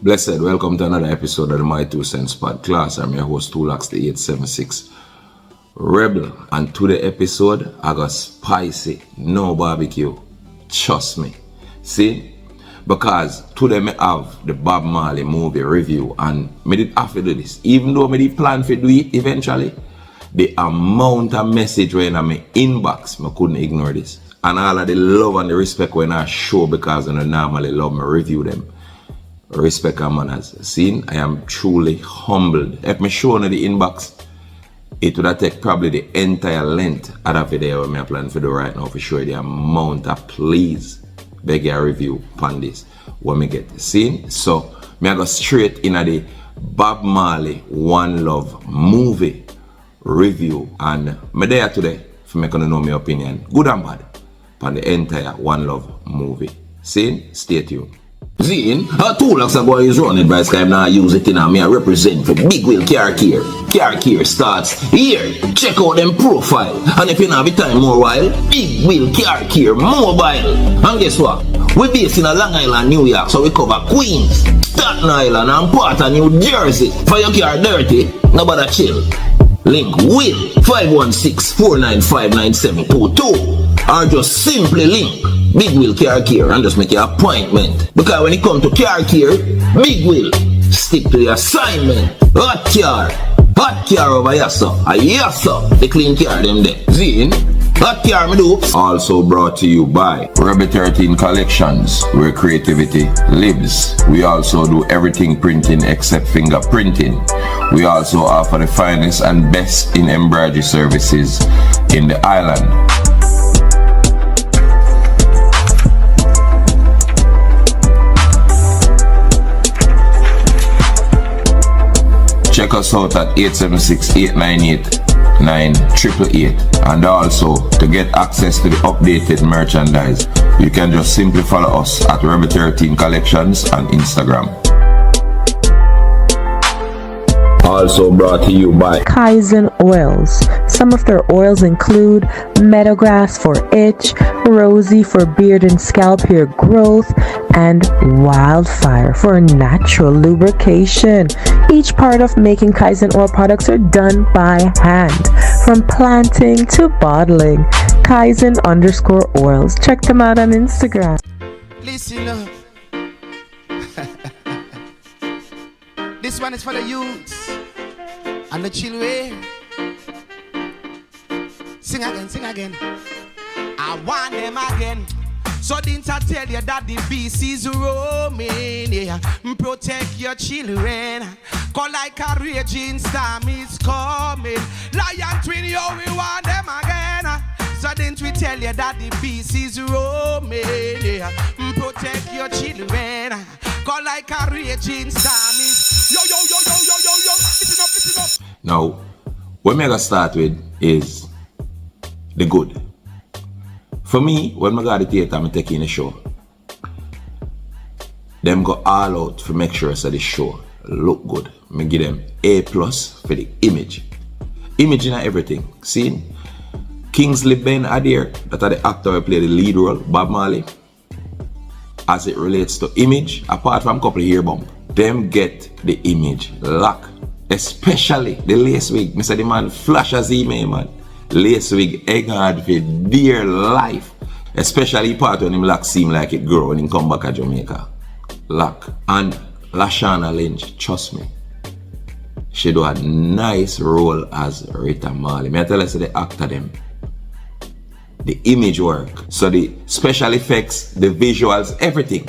Blessed, welcome to another episode of the My Two Cents Podcast. I'm your host, Tu-Lox, the 876 Rebel. And to the episode, I got spicy, no barbecue. Trust me. See? Because today I have the Bob Marley movie review and I did have to do this. Even though I did plan to do it eventually, the amount of message when I'm in my inbox, I couldn't ignore this. And all of the love and the respect when I show because I normally love me review them. Respect and manners. See, I am truly humbled. If me show in the inbox, it would have take probably the entire length of the video I plan to do right now for sure. The amount of please beg a review on this when me get seen. So me I go straight in the Bob Marley One Love movie review, and me there today for me gonna know my opinion, good and bad, on the entire One Love movie. See, stay tuned. Zine, Tu-Lox a boy is running by Skype now. I use it in a me I represent for Big Wheel Car Care. Car Care starts here. Check out them profile. And if you don't have the time more while, Big Wheel Car Care mobile. And guess what? We're based in Long Island, New York, so we cover Queens, Staten Island and part of New Jersey. For your car dirty, nobody chill. Link Will 516-495-9722 or just simply link Big Wheel Car Care and just make your appointment. Because when it comes to car care, Big Wheel stick to the assignment. Hot car over here, sir. Yes, sir. The clean car them there. Zine, hot car me do. Also brought to you by REGGAE 13 Collections, where creativity lives. We also do everything printing except fingerprinting. We also offer the finest and best in embroidery services in the island. Check us out at 876-898-9888, and also to get access to the updated merchandise, you can just simply follow us at REGGAE 13 Collections on Instagram. Also brought to you by Kaizen oils. Some of their oils include Meadowgrass for itch, Rosy for beard and scalp hair growth, and Wildfire for natural lubrication. Each part of making Kaizen oil products are done by hand, from planting to bottling. Kaizen_oils. Check them out on Instagram. Listen up. This one is for the youths and the children. Sing again. I want them again. So didn't I tell you that the beast is roaming? Yeah. Protect your children. Cause like a raging storm is coming. Lion twin, yo, we want them again. So didn't we tell you that the beast is roaming? Yeah. Protect your children. Cause like a raging storm is. Yo. Listen up. Now, what I'm going to start with is the good. For me, when I go to the theater, I'm taking a show. Them go all out to make sure that the show look good. I give them A+ for the image. Image in everything. See? Kingsley Ben Adair, that are the actor who play the lead role, Bob Marley. As it relates to image, apart from a couple of hair bump, them get the image lock. Especially the lace wig. Mr. The man flash as email, man. Lace wig egg hard for dear life. Especially part when him lock seem like it grow when he come back to Jamaica. Lock. And Lashana Lynch, trust me, she do a nice role as Rita Marley. Me I tell you, so the actor them, the image work, so the special effects, the visuals, everything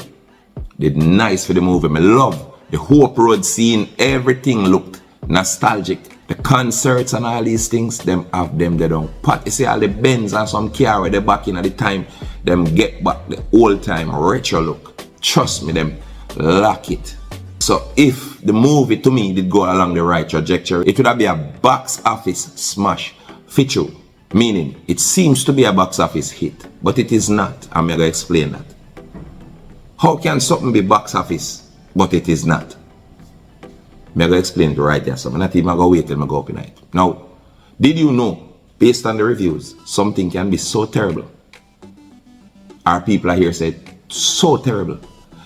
did nice for the movie. Me love the Hope Road scene. Everything looked nostalgic. The concerts and all these things, them have them, they don't pat. You see all the Benz and some car where they back in at the time, them get back the old time retro look. Trust me, them lock it. So if the movie to me did go along the right trajectory, it would have been a box office smash feature. Meaning, it seems to be a box office hit, but it is not. I'm going to explain that. How can something be box office, but it is not? I'm going to explain it right there. So I'm not even going to wait till I go up in it. Now, did you know, based on the reviews, something can be so terrible? Our people are here said, so terrible,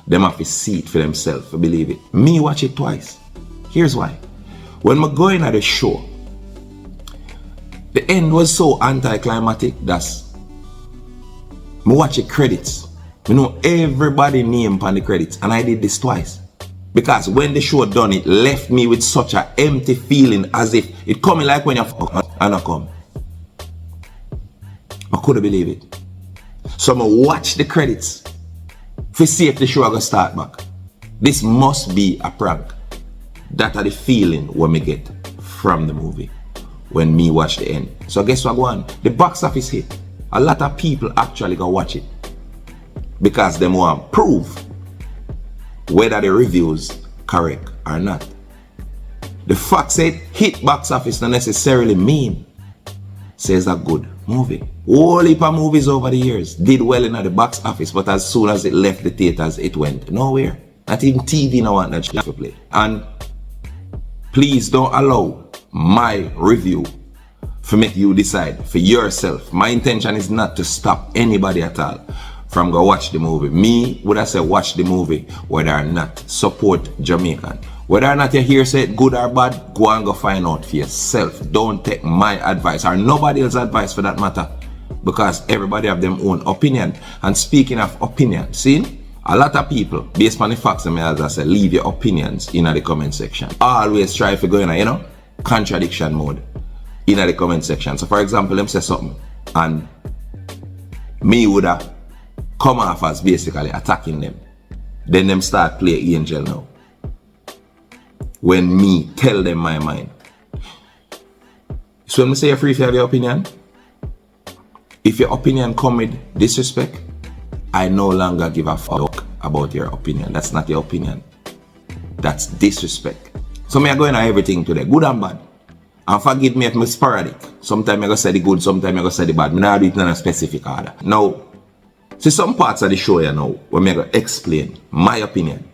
Them have to see it for themselves, to believe it. Me watch it twice. Here's why. When I go in at the show, the end was so anticlimactic that I watch the credits. I know everybody name on the credits, and I did this twice. Because when the show done, it left me with such an empty feeling, as if it coming like when you and I come. I couldn't believe it. So I watch the credits to see if the show gonna start back. This must be a prank. That are the feeling what me get from the movie when me watch the end. So guess what go on? The box office hit. A lot of people actually go watch it because they want to prove whether the reviews correct or not. The fact that hit box office don't necessarily mean says a good movie. Whole heap of movies over the years did well in the box office, but as soon as it left the theaters, it went nowhere. Not even TV no want that shit to play. And please don't allow my review to make you decide for yourself. My intention is not to stop anybody at all from go watch the movie. Me would I say watch the movie whether or not support Jamaican. Whether or not you hear say it good or bad, go and go find out for yourself. Don't take my advice or nobody else's advice for that matter, because everybody have their own opinion. And speaking of opinion, see, a lot of people, based on the facts, as I say, leave your opinions in the comment section. Always try to go in contradiction mode in the comment section. So for example, them say something and me would have come off as basically attacking them. Then them start play angel now. When me tell them my mind. So when I say you're free to have your opinion, if your opinion come with disrespect, I no longer give a fuck about your opinion. That's not your opinion. That's disrespect. So me I go in everything today, good and bad. And forgive me if I'm sporadic. Sometimes I go say the good, sometimes I go say the bad. I don't do it in a specific order. Now, see some parts of the show here now, where I go explain my opinion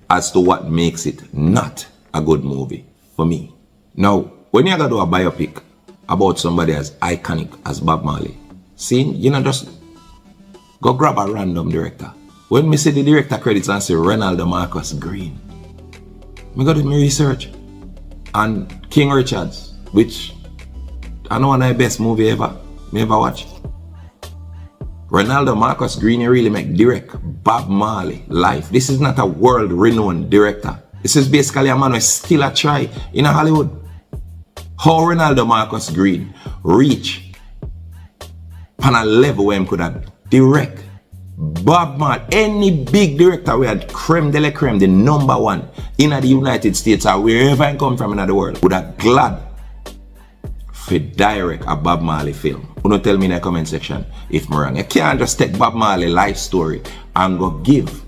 as to what makes it not a good movie for me. Now, when you go do a biopic about somebody as iconic as Bob Marley, see, you know, just go grab a random director. When me see the director credits and say Ronaldo Marcus Green, me go do my research. And King Richards, which I know one of the best movie ever watch. Ronaldo Marcus Green, he really make direct Bob Marley life. This is not a world-renowned director. This is basically a man who still a try in Hollywood. How Ronaldo Marcus Green reach on a level where he could have direct Bob Marley, any big director we had creme de la creme, the number one in the United States or wherever I come from in the world, would have glad for direct a Bob Marley film. You don't tell me in the comment section if I'm wrong. You can't just take Bob Marley life story and go give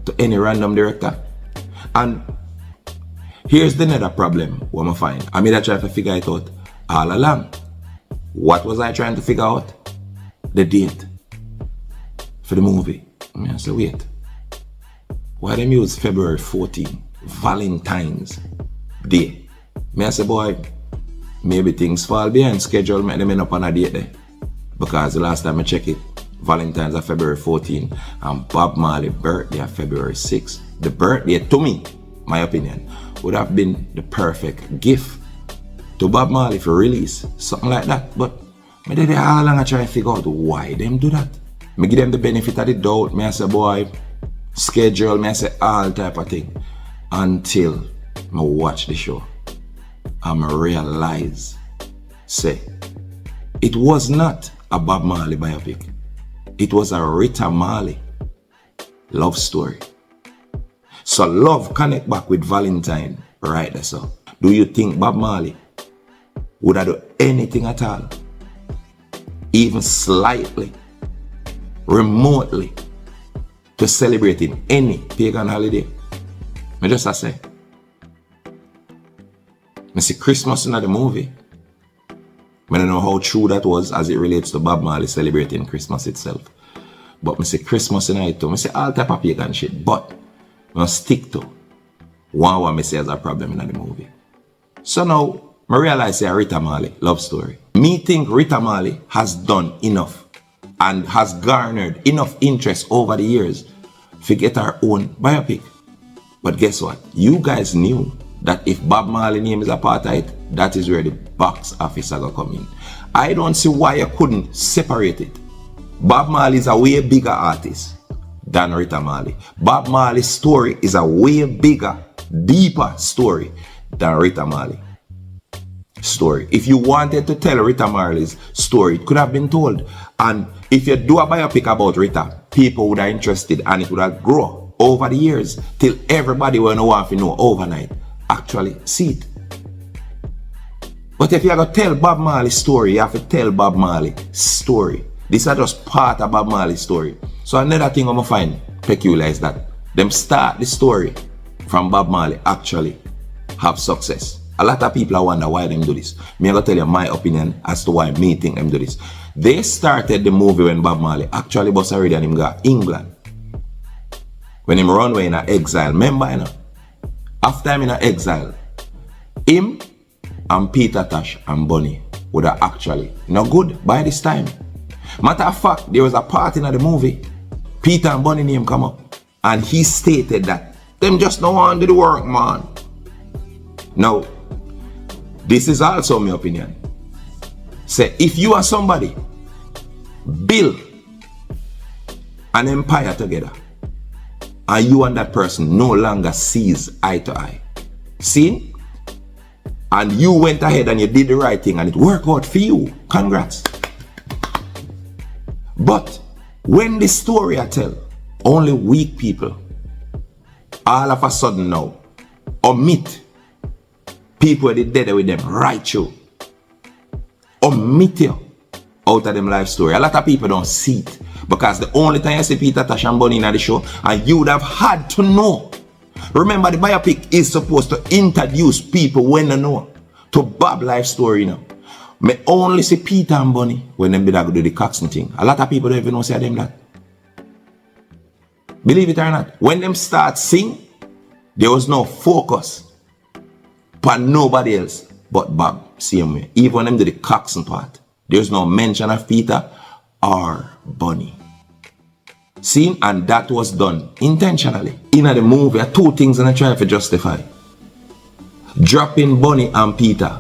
to any random director. And here's the another problem what I find. I mean, I try to figure it out all along. What was I trying to figure out? The date for the movie. I say, wait, why them use February 14, Valentine's Day? I say, boy, maybe things fall behind schedule, make them end up on a date there. Because the last time I check it, Valentine's are February 14 and Bob Marley's birthday is February 6. The birthday, to me, my opinion, would have been the perfect gift to Bob Marley for release, something like that. But I did it all along, I try to figure out why them do that. I give them the benefit of the doubt. I say, boy, schedule, I say all type of thing. Until I watch the show. And I realize, say, it was not a Bob Marley biopic. It was a Rita Marley love story. So love connect back with Valentine right there. So do you think Bob Marley would have done anything at all, even slightly, remotely, to celebrate in any pagan holiday? I just say, I see Christmas in the movie. I don't know how true that was as it relates to Bob Marley celebrating Christmas itself. But I see Christmas in it too. I see all type of pagan shit. But I stick to one what I say as a problem in the movie. So now, I realize a Rita Marley love story. Me think Rita Marley has done enough and has garnered enough interest over the years forget our own biopic. But guess what? You guys knew that if Bob Marley name is a part of it, that is where the box office are going to come in. I don't see why you couldn't separate it. Bob Marley is a way bigger artist than Rita Marley. Bob Marley's story is a way bigger, deeper story than Rita Marley story. If you wanted to tell Rita Marley's story, it could have been told. And if you do a biopic about Rita, people would have interested and it would have grown over the years till everybody will know overnight actually see it. But if you are going to tell Bob Marley's story, you have to tell Bob Marley's story. These are just part of Bob Marley's story. So another thing I'm going to find peculiar is that them start the story from Bob Marley actually have success. A lot of people wonder why them do this. Me, I'm going to tell you my opinion as to why me think them do this. They started the movie when Bob Marley actually was already and him got England. When him run away in a exile. Remember, you know? After him in a exile, him and Peter Tosh and Bunny would have actually not good by this time. Matter of fact, there was a part in the movie, Peter and Bunny name come up, and he stated that them just don't want to do the work, man. Now, this is also my opinion. Say, if you are somebody, build an empire together, and you and that person no longer sees eye to eye. See? And you went ahead and you did the right thing and it worked out for you. Congrats. But when the story I tell, only weak people all of a sudden now omit people that did dead with them right through. Omit you out of them life story. A lot of people don't see it. Because the only time I see Peter Tosh and Bunny in the show, and you would have had to know. Remember, the biopic is supposed to introduce people when they know to Bob life story now. Me only see Peter and Bunny when them did do the Coxsone thing. A lot of people don't even know say them that. Believe it or not, when them start sing, there was no focus upon nobody else but Bob. Same way. Even when them did the Coxsone part, there was no mention of Peter or Bunny. See, and that was done intentionally. In the movie, two things and I try to justify. Dropping Bunny and Peter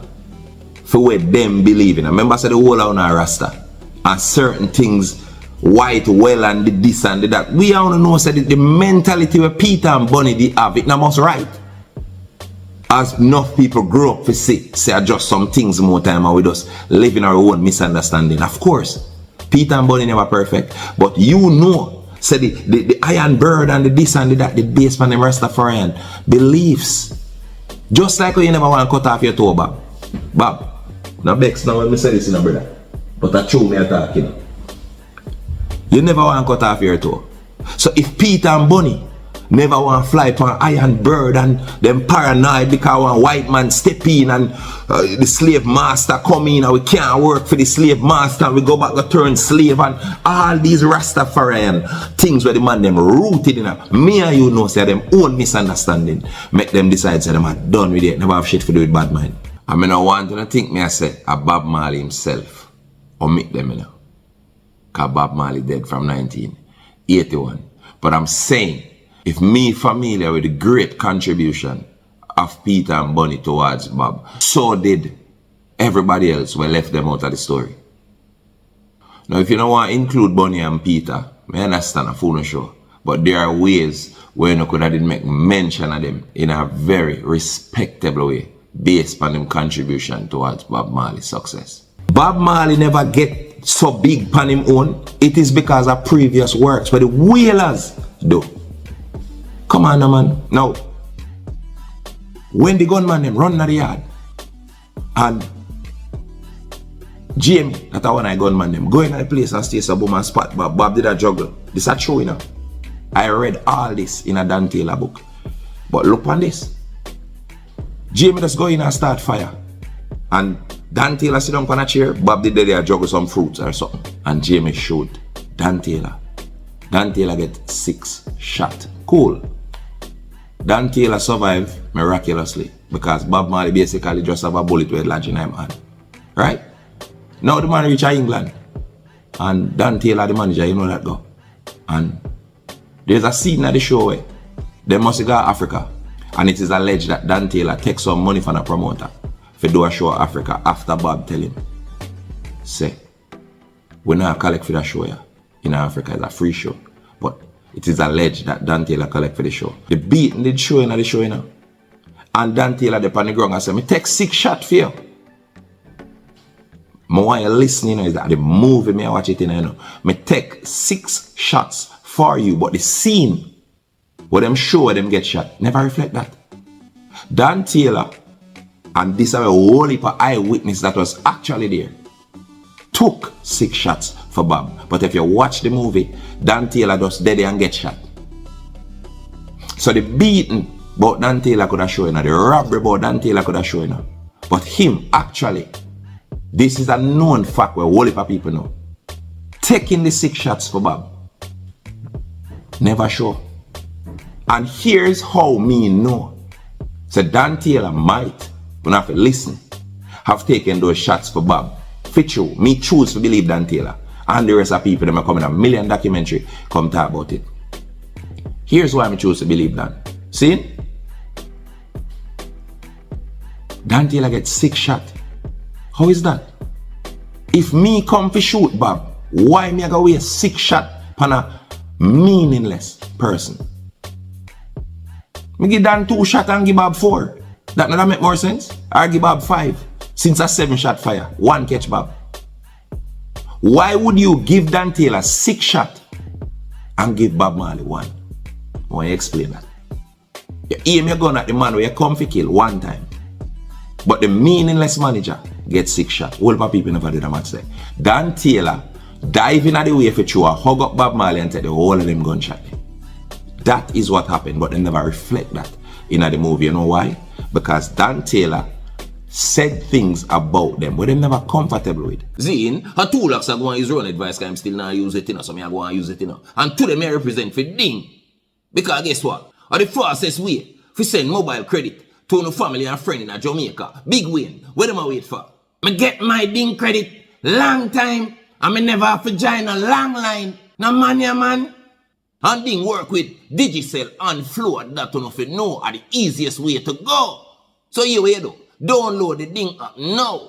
for where them believe in. Remember I said the whole on our Rasta. And certain things, white, well, and the this and the that. We all know said the mentality where Peter and Bunny they have, it now must right. As enough people grow up to say adjust some things more time and we just live in our own misunderstanding. Of course, Peter and Bunny never perfect, but you know, say the iron bird and the this and the that, the base man them Rastafarian beliefs. Just like you never want to cut off your toe, Bob. Bob, now Bex now when me say this in a brother, but I true me talking. You never want to cut off your toe. So if Peter and Bunny never want to fly upon iron bird and them paranoid because one white man step in and the slave master come in and we can't work for the slave master and we go back to turn slave and all these Rastafarian things where the man them rooted in a me and you know say them own misunderstanding make them decide say them are done with it, never have shit to do with bad mind. I mean I want to think me I say a Bob Marley himself omit them, you know, because Bob Marley dead from 1981. But I'm saying if me familiar with the great contribution of Peter and Bunny towards Bob, so did everybody else who left them out of the story. Now if you don't want to include Bunny and Peter, I understand a fool show. But there are ways where you could have make mention of them in a very respectable way based on them contribution towards Bob Marley's success. Bob Marley never get so big on him own. It is because of previous works where the Wailers do. Come on, man. Now, when the gunman them run to the yard and Jamie, that one I gunman them, go in the place and stay some boom and spot Bob did a juggle. This is true, you know. I read all this in a Dan Taylor book. But look on this. Jamie just go in and start fire. And Dan Taylor sit down on a chair, Bob did there juggle some fruits or something. And Jamie shoot Dan Taylor. Dan Taylor get 6 shots. Cool. Dan Taylor survived miraculously because Bob Marley basically just have a bullet with lodge in him hand. Right? Now the man reach England and Dan Taylor the manager, you know that go. And There's a scene at the show where they must go to Africa, and it is alleged that Dan Taylor takes some money from a promoter to do a show in Africa after Bob tell him, say, we not collect for that show here in Africa, it's a free show. But it is alleged that Dan Taylor collect for the show. The beating did show in the show, you know. And Dan Taylor up on the ground and said, me take 6 shots for you. I want you listening, you know, is that the movie me I watch it in, you know. Me take 6 shots for you, but the scene where them show where them get shot never reflect that. Dan Taylor, and this is a whole heap of eyewitness that was actually there, took 6 shots for Bob. But if you watch the movie, Dan Taylor just dead and get shot. So the beating about Dan Taylor could have shown, the robbery about Dan Taylor could have shown. But him actually, this is a known fact where a whole heap of people know, taking the 6 shots for Bob, never show. And here's how me know. So Dan Taylor might, when I have to listen, have taken those shots for Bob. For true, me choose to believe Dan Taylor. And the rest of people that are coming a million documentary come talk about it. Here's why I choose to believe Dan. See? Dan Taylor gets 6 shots. How is that? If me come to shoot Bob, why me I go waste 6 shots on a meaningless person? Me give Dan 2 shots and give Bob 4. That not make more sense? Or give Bob 5. Since a 7-shot fire, 1 catch Bob. Why would you give Dan Taylor 6 shots and give Bob Marley 1? I want you explain that. You aim your gun at the man where you come to kill 1 time. But the meaningless manager gets 6 shots. Whole lot of people never did a match there. Dan Taylor diving at the way for you, hug up Bob Marley and take the whole of them gunshot. That is what happened, but they never reflect that in the movie. You know why? Because Dan Taylor said things about them, but they never comfortable with. Zine, a Tu-Lox are going to use run advice, because I'm still not use it, you know, so I'm going to use it, you know. And to them, I represent for ding. Because guess what? The fastest way to send mobile credit to no family and friend in Jamaica, big win. What am I wait for? I get my ding credit long time, and I never have to join a long line. Now man, yeah man. And ding work with Digicel and Flow, that you know are the easiest way to go. So here we do. Download the ding app now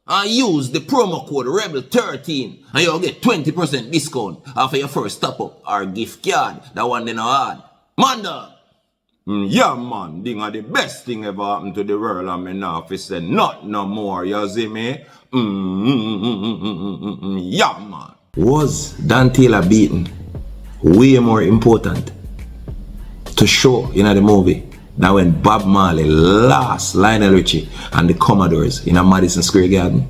and use the promo code REBEL13 and you'll get 20% discount after your first top up or gift card. That one they know hard. Man dog. Yeah man, ding are the best thing ever happened to the world, and me now if say not no more, you see me? Yeah man. Was Dan Taylor beaten way more important to show in the movie than when Bob Marley lost Lionel Richie and the Commodores in a Madison Square Garden?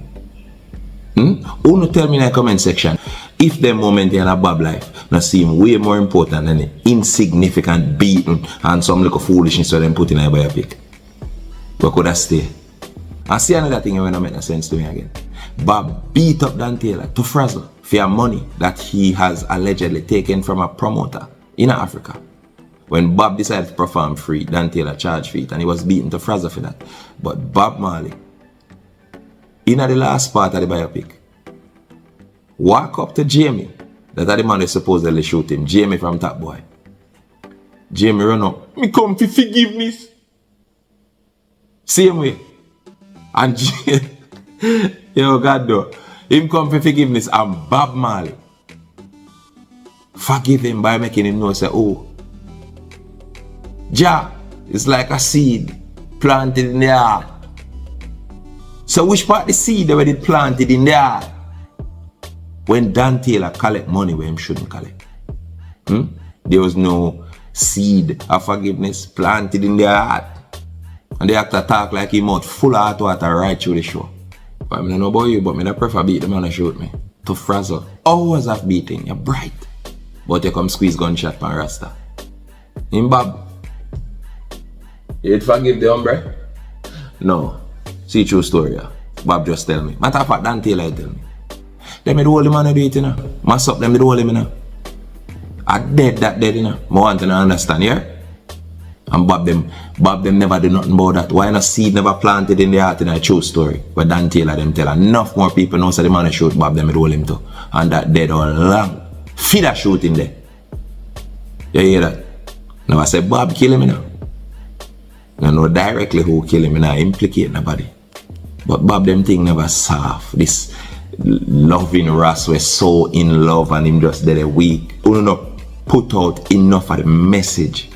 Who no tell me in the comment section if the moment in a Bob life now seem way more important than the insignificant beating and some little foolishness that them put in a biopic? Where could I stay? I see another thing when I make no sense to me again. Bob beat up Dan Taylor to frazzle for money that he has allegedly taken from a promoter in Africa. When Bob decided to perform free, Dan Taylor charged for it and he was beaten to frazzle for that. But Bob Marley, in the last part of the biopic, walk up to Jamie, that are the man who supposedly shoot him, Jamie from Top Boy. Jamie run up, me come for forgiveness. Same way. And yo God though, him come for forgiveness and Bob Marley forgive him by making him know say, oh, Jah is like a seed planted in the heart. So which part the seed that it planted in the heart? When Dan Taylor collect money where him shouldn't collect. There was no seed of forgiveness planted in their heart. And they have to talk like he mouth full of hot water right through the show. But I don't know about you, but I prefer beat the man that shoot me. To frazzle. Hours of beating, you're bright. But you come squeeze gunshot from Rasta. In Bob, you'd forgive the hombre? No. See true story, yeah. Bob just tell me. Matter of fact, Dan Taylor tell me. Them do all the man do it, you know. Mass up them do all them, you know. I dead that dead, you know. I want to understand, yeah? And Bob them never do nothing about that. Why not seed never planted in the heart in a true story? But Dan Taylor them tell enough more people know so the man shoot Bob them do all him too. And that dead all long. Feed that shooting there. You hear that? Now I say Bob kill him, you know. I know directly who kill him, and I implicate nobody. But Bob them thing never soft. This loving Ross was so in love and him just did a week. You know, put out enough of the message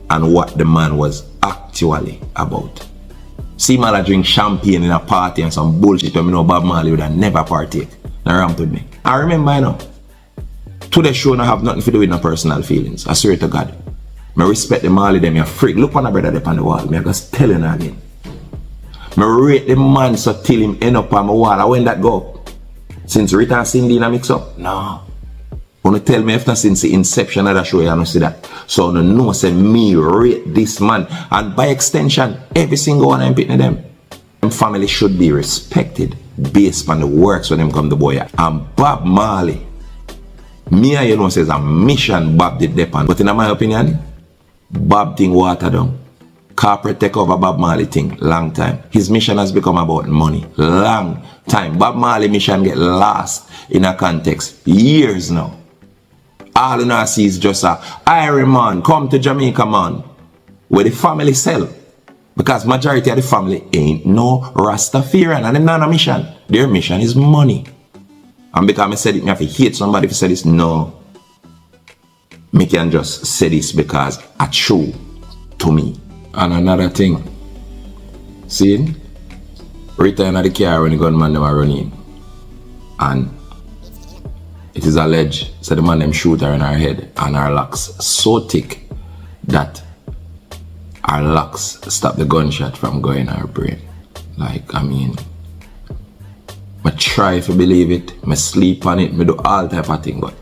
and what the man was actually about. See man I drink champagne in a party and some bullshit when me know Bob Marley would have never partake. Now ramp with me. I remember, you know, today's show no have nothing to do with no personal feelings. I swear to God. I respect the Marley them, you freak. Look on a brother up on the wall. I just tell him again. I rate the man so till him end up on my wall. I when that go up. Since Rita and Cindy in a mix up? No. Wanna tell me after since the inception of the show you don't see that. So no know say me rate this man. And by extension, every single one I'm picking them. Them family should be respected based on the works when them come to boy. And Bob Marley. Me and you know says a mission Bob did depend. But in my opinion, Bob thing water down. Corporate take over Bob Marley thing, long time. His mission has become about money, long time. Bob Marley mission get lost in a context, years now. All you know see is just a Iron man, come to Jamaica man, where the family sell. Because majority of the family ain't no Rastafarian and them not a mission. Their mission is money. And because I said it, I have to hate somebody if I say this, no. Me can just say this because it's true to me. And another thing, see, return of the car when the gunman them are running, and it is alleged so the man them shoot her in her head and her locks so thick that her locks stop the gunshot from going in her brain. Like, I mean, I try to believe it, I sleep on it, I do all type of thing, but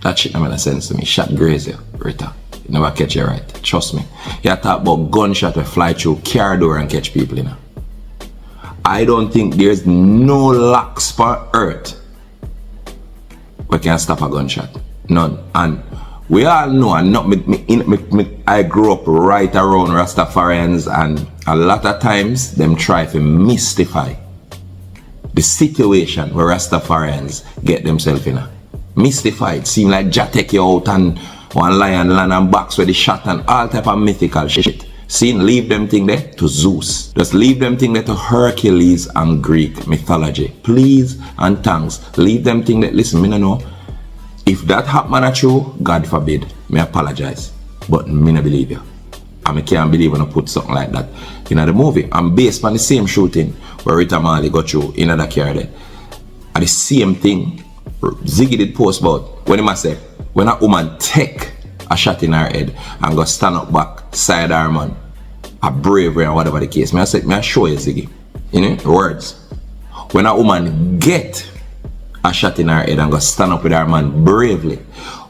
that shit don't make sense to me. Shot graze you, Rita. You never catch you right. Trust me. You talk about gunshot will fly through car door and catch people, you know. I don't think there's no locks on earth we can stop a gunshot. None. And we all know, and not I grew up right around Rastafarians, and a lot of times them try to mystify the situation where Rastafarians get themselves in. Mystified. Seem like Jah take you out and one lion land and box with the shot and all type of mythical shit. See, leave them thing there to Zeus. Just leave them thing there to Hercules and Greek mythology. Please and thanks. Leave them thing there. Listen, me no know. If that happen at true, God forbid, me apologize. But me no believe you. And I can't believe when I put something like that in the movie. And based on the same shooting where Rita Marley got through in the car there. And the same thing Ziggy did post about when he must say, when a woman take a shot in her head and go stand up back side her man, a bravery and whatever the case. I said, may I show you Ziggy, you know, words. When a woman get a shot in her head and go stand up with her man bravely,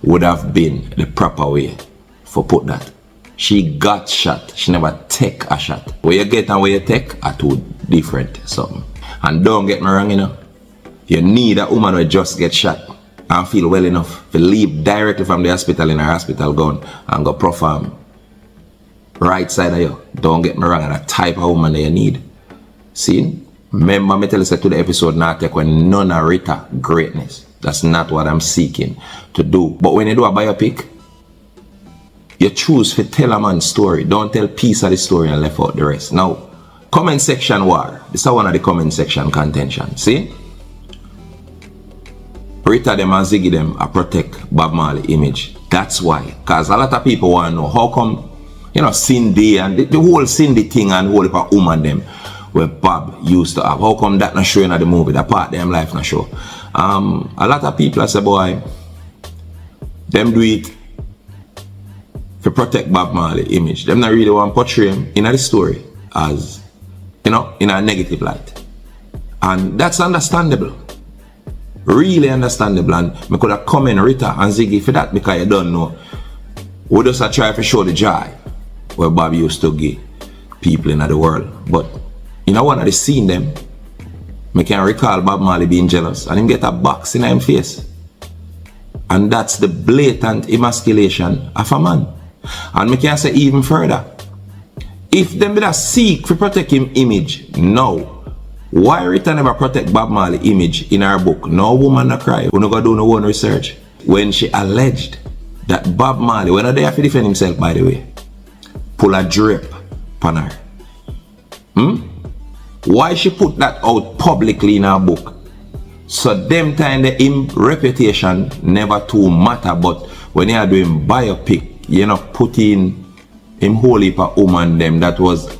would have been the proper way for put that. She got shot, she never take a shot. Where you get and where you take are two different something. And don't get me wrong, you know, you need a woman who just get shot and feel well enough to leave directly from the hospital in her hospital gown and go perform right side of you. Don't get me wrong, and the type of woman that you need. See? Remember me tell you to the episode not take when none of Rita greatness. That's not what I'm seeking to do. But when you do a biopic, you choose to tell a man's story. Don't tell piece of the story and left out the rest. Now, comment section war. This is one of the comment section contention. See? Rita them and Ziggy them are protect Bob Marley image. That's why. Because a lot of people want to know how come, you know, Cindy and the whole Cindy thing and whole heap of woman them where Bob used to have. How come that not showing at the movie? That part of them life not show. A lot of people say, boy, them do it to protect Bob Marley image. Them not really want to portray him in the story as, you know, in a negative light. And that's understandable. Really understandable, and I could have come in Rita and Ziggy for that because you don't know. We just try to show the joy where Bob used to give people in the world. But you know one of the scene them, I can recall Bob Marley being jealous and him get a box in his face. And that's the blatant emasculation of a man. And I can say even further. If them did seek to protect him image, no. Why Rita never protect Bob Marley image in her book? No woman not cry. We not go do no one research. When she alleged that Bob Marley, when they have to defend himself, by the way, pull a drape on her. Why she put that out publicly in her book? So them time the him reputation never too matter, but when you are doing biopic, you know, putting him whole heap of woman them, that was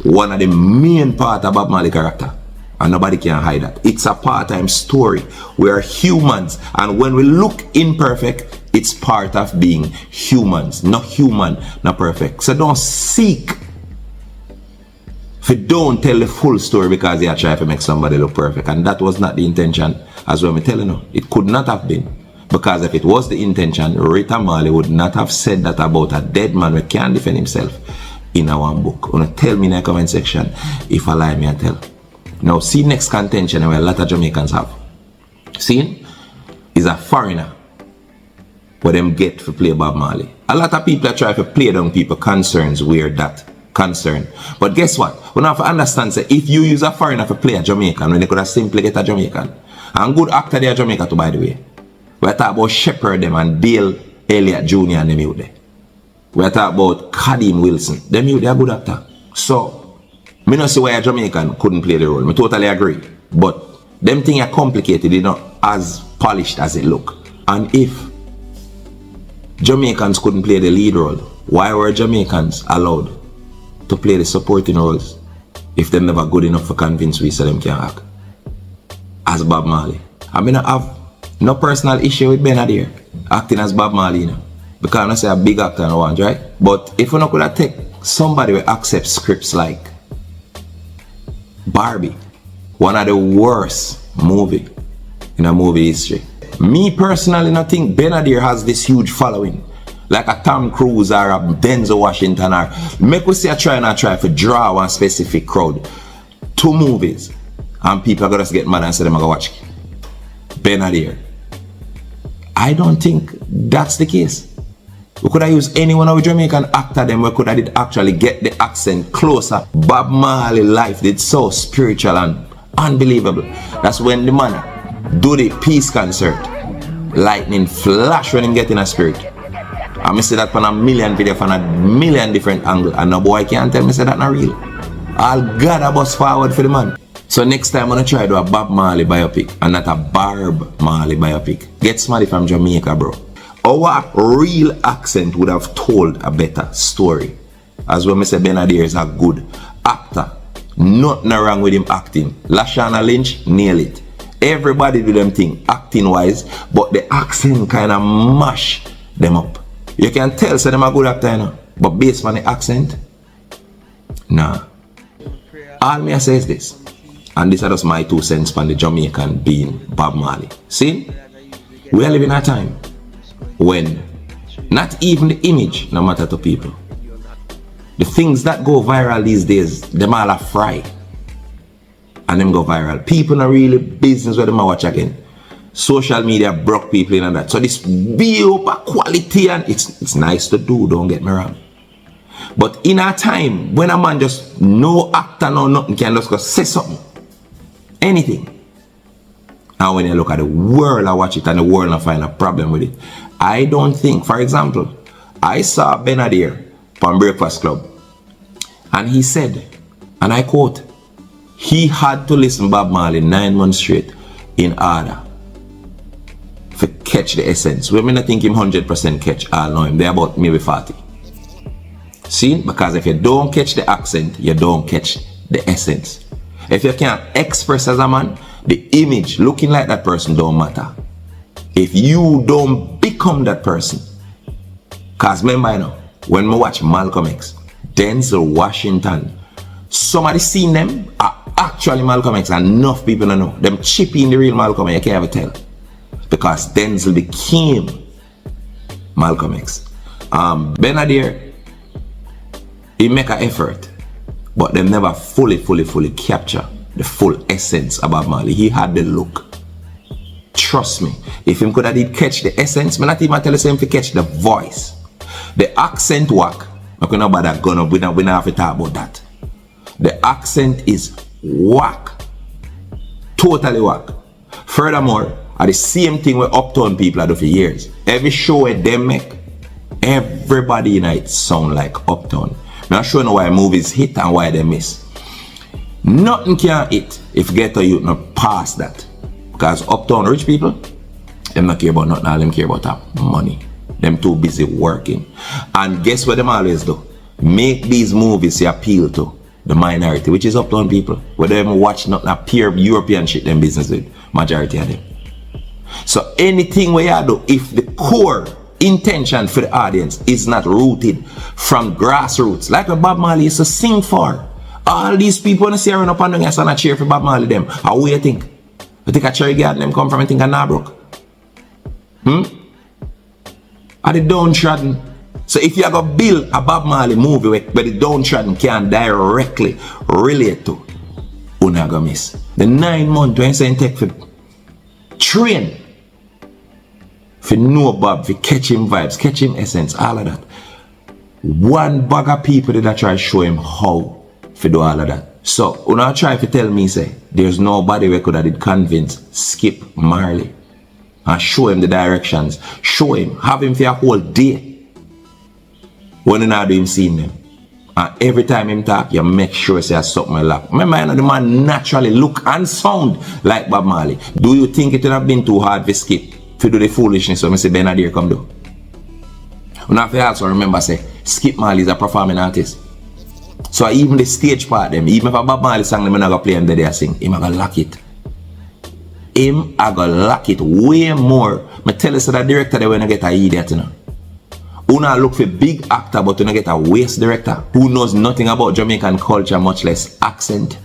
one of the main part of Bob Marley character. And nobody can hide that. It's a part-time story. We are humans, and when we look imperfect, it's part of being humans. Not human, not perfect. So don't seek. If you don't tell the full story because you are trying to make somebody look perfect, and that was not the intention, as well I'm telling you. It could not have been. Because if it was the intention, Rita Marley would not have said that about a dead man who can't defend himself in our book. Wanna tell me in the comment section if I lie, me I tell. Now see next contention where a lot of Jamaicans have. See? Is a foreigner where them get to play Bob Marley. A lot of people try to play down people concerns where that concern. But guess what? We have to understand, say, if you use a foreigner to play a Jamaican, when they could have simply get a Jamaican. And good actor they are Jamaica too, by the way. We're talking about Shepherd them and Dale Elliott Jr. and them out there. We're talking about Kadeem Wilson. Them out there are good actor. So me not see why a Jamaican couldn't play the role. I totally agree. But them things are complicated, they're not as polished as it look. And if Jamaicans couldn't play the lead role, why were Jamaicans allowed to play the supporting roles if they're never good enough to convince we so them can act? As Bob Marley. I mean, I have no personal issue with Benadir acting as Bob Marley, you know, because I say a big actor and one, right? But if we not could have take somebody who accepts scripts like Barbie, one of the worst movie in a movie history. Me personally not think Benadir has this huge following like a Tom Cruise or a Denzel Washington, or make we say I try to draw one specific crowd. 2 movies and people are gonna just get mad and say them gonna watch Benadir. I don't think that's the case. We could have used any one of the Jamaican actor them, we could have did actually get the accent closer. Bob Marley life did so spiritual and unbelievable. That's when the man do the peace concert. Lightning flash when him get in a spirit. And I see that from a million video from a million different angles. And no boy can't tell me say that not real. All God a bus forward for the man. So next time I'm gonna try to do a Bob Marley biopic and not a Barb Marley biopic. Get somebody from Jamaica, bro. Our real accent would have told a better story. As when I say Benadir is a good actor. Nothing wrong with him acting. Lashana Lynch, nail it. Everybody do them thing acting wise, but the accent kind of mash them up. You can tell say them a good actor, you know, but based on the accent, nah. All me I say is this, and this is just my 2 cents on the Jamaican being Bob Marley. See, we are living a time when not even the image no matter to people. The things that go viral these days, them all are fry. And them go viral. People are really business where them watch again. Social media broke people in and that. So this build up quality, and it's nice to do, don't get me wrong. But in our time, when a man just no actor, no nothing, can just go say something. Anything. And when you look at the world, I watch it and the world I find a problem with it. I don't think, for example, I saw Benadir from Breakfast Club, and he said, and I quote, he had to listen to Bob Marley 9 months straight in order to catch the essence. We may not think him 100% catch all know him. They're about maybe 40. See? Because if you don't catch the accent, you don't catch the essence. If you can't express as a man, the image looking like that person don't matter. If you don't become that person. Because remember, you know, when we watch Malcolm X, Denzel Washington, somebody seen them are actually Malcolm X, and enough people don't know. Them chippy in the real Malcolm X, you can't ever tell. Because Denzel became Malcolm X. Benadir, he make an effort, but they never fully capture the full essence of Bob Marley. He had the look. Trust me, if him could have did catch the essence, me not even tell him to catch the voice. The accent work, I can't bother gun up, we don't have to talk about that. The accent is whack. Totally whack. Furthermore, are the same thing where uptown people are doing for years. Every show where they make, everybody in it sound like Uptown. I'm not sure why movies hit and why they miss. Nothing can hit if Ghetto Youth not pass that. Because Uptown rich people, them not care about nothing, all them care about that money. Them too busy working. And guess what them always do? Make these movies appeal to the minority, which is Uptown people. Where them watch not a pure European shit them business with. Majority of them. So anything we do, if the core intention for the audience is not rooted from grassroots, like what Bob Marley used to sing for. All these people when they see run up and down and stand and cheer for Bob Marley them. How do you think? You think a Cherry Garden them come from and think of Narbrook? Are they downtrodden? So if you have a build a Bob Marley movie where the downtrodden can directly relate to, you're not gonna miss. The 9 months when you say take for train, for know Bob, for catch him vibes, catch him essence, all of that. One bag of people that try to show him how to do all of that. So when I try to tell me, say, there's nobody who could have convince Skip Marley and show him the directions, show him, have him for a whole day when you not do him seeing them. And every time him talk, you make sure say something like. Remember, you know, the man naturally look and sound like Bob Marley. Do you think it would have been too hard for Skip to do the foolishness so I say Benadir come do? You have to also remember, say, Skip Marley is a performing artist. So even the stage part them, even if a Bob Marley song them not gonna play him there sing, him a gonna lock it. Him a gonna lock it way more. I tell you so the director they when I get a idiot, you know. Who not look for big actor but you not get a waste director who knows nothing about Jamaican culture, much less accent,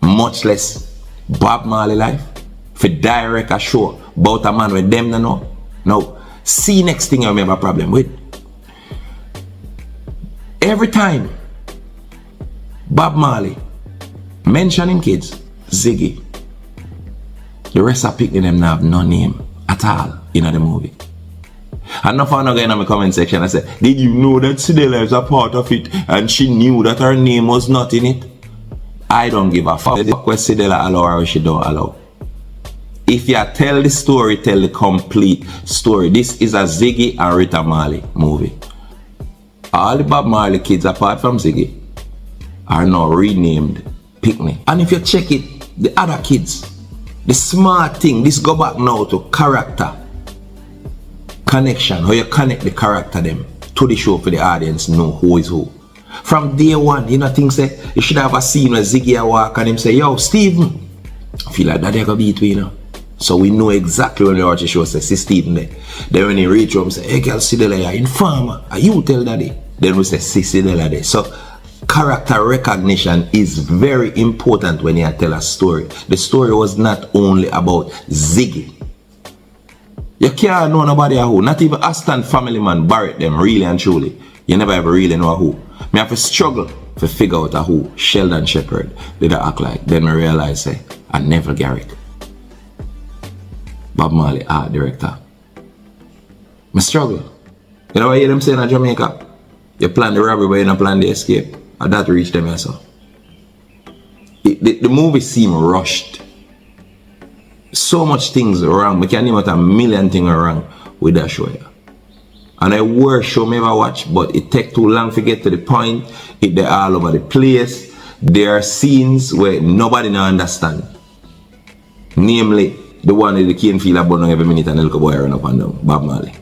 much less Bob Marley life. For direct a show about a man with them no. Now, see next thing you remember problem with. Every time Bob Marley mention him kids, Ziggy, the rest of picking them now have no name at all in the movie. And now for another in my comment section I said, did you know that Sidela is a part of it and she knew that her name was not in it? I don't give a fuck what Sidela allow or she don't allow. If you tell the story, tell the complete story. This is a Ziggy and Rita Marley movie. All the Bob Marley kids apart from Ziggy are now renamed Picnic. And if you check it, the other kids, the smart thing, this go back now to character connection, how you connect the character them to the show for the audience know who is who. From day one, you know things say, you should have a scene where Ziggy walk and him say, yo, Stephen. I feel like that they gonna beat me, you know. So we know exactly when we watch the show, say, see Stephen there. Then when he reach home, say, hey girl, Sidela, you're informer. And you tell daddy. Then we say, see Sidela there. So character recognition is very important when you tell a story. The story was not only about Ziggy. You can't know nobody who, not even Aston family man Barrett them really and truly. You never ever really know who. Me have to struggle to figure out who Sheldon Shepherd did I act like. Then I realize, say, I Neville Garrett. Bob Marley art director. Me struggle. You know what I hear them saying in Jamaica? You plan the robbery but you don't plan the escape. And that reached them also. The movie seemed rushed. So much things wrong. We can't name out a million things wrong with that show here. And I worst show me ever watch, but it take too long to get to the point. They're all over the place. There are scenes where nobody now understand. Namely, the one that the cane feel about every minute and the little boy run up and down, Bob Marley.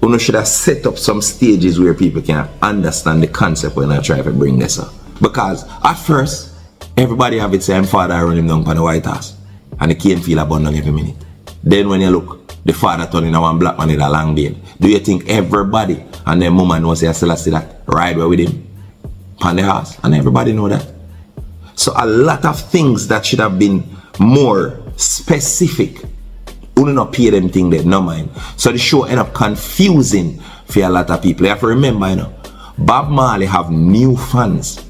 You should have set up some stages where people can understand the concept when I try to bring this up. Because at first, everybody have it saying father run him down on the White House. And the cane feel about every minute. Then when you look, the father turn in one black man with a long beard. Do you think everybody and their mama knows they still see that ride with him on the house? And everybody know that. So a lot of things that should have been more specific, you not pay them thing there, no mind. So the show end up confusing for a lot of people. You have to remember, you know, Bob Marley have new fans.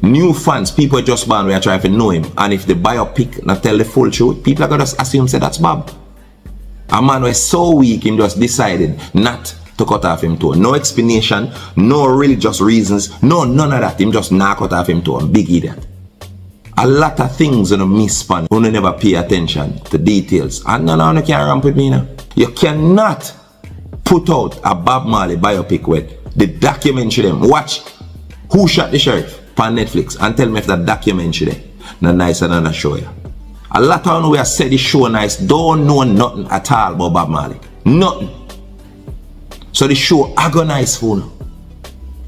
New fans, people just born we are trying to know him. And if the biopic not tell the full truth, people are gonna just assume say that's Bob. A man was so weak, him just decided not to cut off him toe. No explanation, no religious reasons, no none of that. Him just not cut off him toe. Big idiot. A lot of things on a miss span. You never pay attention to details. And no, you can't ramp with me now. You cannot put out a Bob Marley biopic with the documentary them. Watch Who Shot the Sheriff on Netflix and tell me if that documentary there not nice and not show you. A lot of people who have said the show nice don't know nothing at all about Bob Marley. Nothing. So the show agonize for you.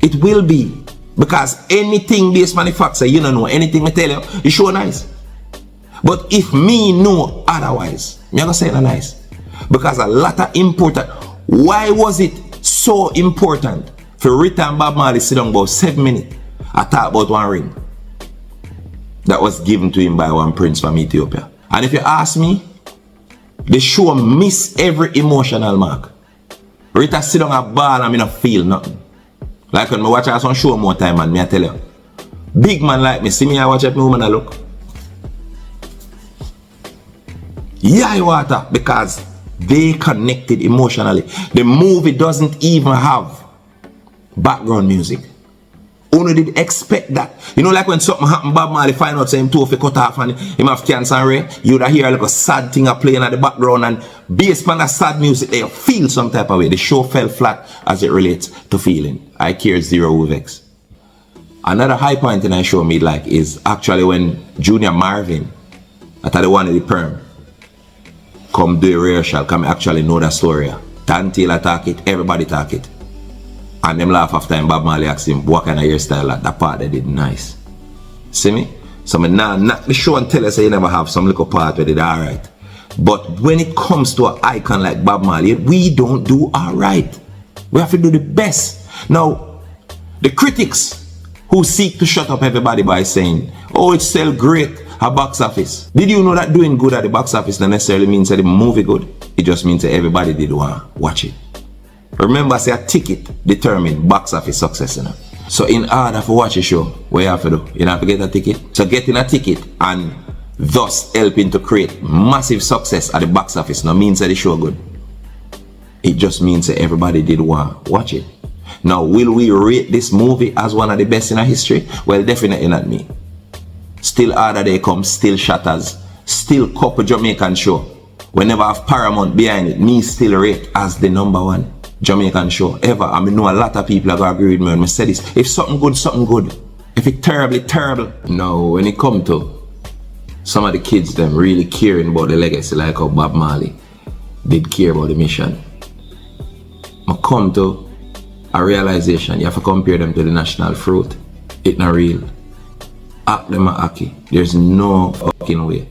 It will be. Because anything this manufacturer, you don't know anything I tell you, the show nice. But if me know otherwise, me gonna say it nice. Because a lot of important. Why was it so important for Rita and Bob Marley sit down about 7 minutes and talk about one ring that was given to him by one prince from Ethiopia? And if you ask me, the show miss every emotional mark. Rita sit down and ball and me not feel nothing. Like when I watch some show more time, man, me I tell you, big man like me, see me I watch it, me woman I look. Yeah, water, because they connected emotionally. The movie doesn't even have background music. Only did expect that. You know, like when something happened, Bob Marley find out him tooth cut off and him have cancer and Ray, you would hear like a sad thing playing at the background, and based on that sad music, they feel some type of way. The show fell flat as it relates to feeling. I care zero with X. Another high point in I show me like is actually when Junior Marvin, I thought the one of the perm, come do a rehearsal, come actually know that story. Dan Taylor talk it, everybody talk it. And them laugh after him. Bob Marley asked him what kind of hairstyle that part they did nice. See me? So me now knock the show and tell us you never have some little part where they did alright. But when it comes to an icon like Bob Marley, we don't do alright. We have to do the best. Now, the critics who seek to shut up everybody by saying, oh, it's still great at box office. Did you know that doing good at the box office not necessarily means that the movie good? It just means that everybody did want to watch it. Remember, say a ticket determine box office success. You know? So in order to watch a show, what you have to do? You have to get a ticket. So getting a ticket and thus helping to create massive success at the box office no means that the show good. It just means that everybody did want to watch it. Now, will we rate this movie as one of the best in our history? Well, definitely not me. Still Harder They Come, still Shatters, still couple Jamaican show. Whenever I have Paramount behind it, me still rate as the #1 Jamaican show ever. I mean, know a lot of people are going to agree with me when I say this. If something good, something good. If it's terribly terrible. Now, when it comes to some of the kids, them really caring about the legacy, like how Bob Marley did care about the mission. I come to a realization, you have to compare them to the national fruit. It's not real. Act them a hockey. There's no fucking way.